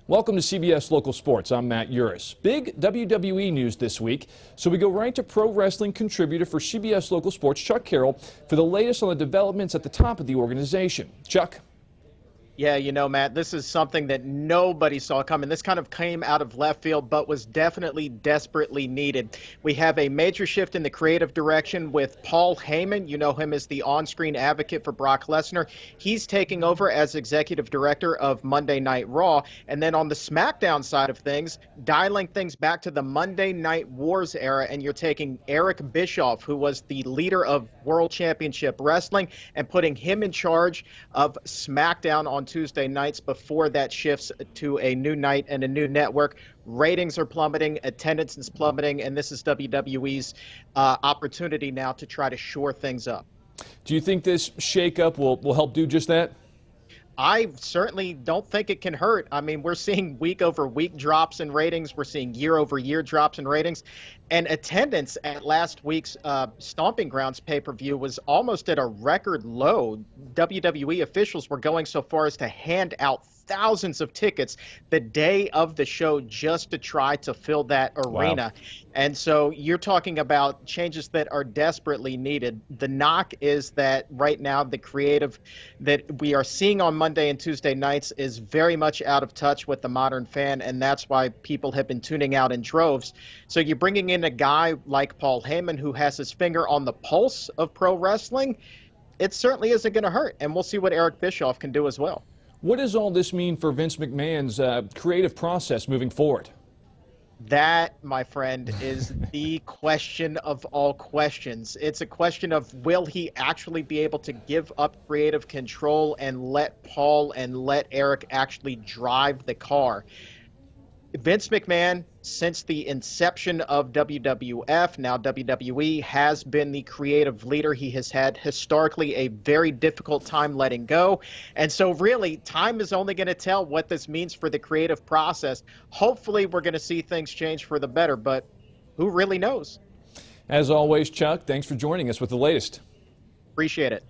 Welcome to CBS Local Sports. I'm Matt Uris. Big WWE news this week, so we go right to pro wrestling contributor for CBS Local Sports, Chuck Carroll, for the latest on the developments at the top of the organization. Chuck? Yeah, you know, Matt, this is something that nobody saw coming. This kind of came out of left field, but was definitely desperately needed. We have a major shift in the creative direction with Paul Heyman. You know him as the on-screen advocate for Brock Lesnar. He's taking over as executive director of Monday Night Raw. And then on the SmackDown side of things, dialing things back to the Monday Night Wars era, and you're taking Eric Bischoff, who was the leader of World Championship Wrestling, and putting him in charge of SmackDown on Tuesday nights before that shifts to a new night and a new network. Ratings are plummeting, attendance is plummeting, and this is WWE's opportunity now to try to shore things up. Do you think this shakeup will help do just that? I certainly don't think it can hurt. I mean, we're seeing week-over-week drops in ratings. We're seeing year-over-year drops in ratings. And attendance at last week's Stomping Grounds pay-per-view was almost at a record low. WWE officials were going so far as to hand out thousands of tickets the day of the show just to try to fill that arena. Wow. And so you're talking about changes that are desperately needed. The knock is that right now the creative that we are seeing on Monday and Tuesday nights is very much out of touch with the modern fan, and that's why people have been tuning out in droves. So you're bringing in a guy like Paul Heyman who has his finger on the pulse of pro wrestling. It certainly isn't going to hurt, and we'll see what Eric Bischoff can do as well. What does all this mean for Vince McMahon's creative process moving forward? That, my friend, is the question of all questions. It's a question of, will he actually be able to give up creative control and let Paul and let Eric actually drive the car? Vince McMahon, since the inception of WWF, now WWE, has been the creative leader. He has had historically a very difficult time letting go. And so really, time is only going to tell what this means for the creative process. Hopefully, we're going to see things change for the better, but who really knows? As always, Chuck, thanks for joining us with the latest. Appreciate it.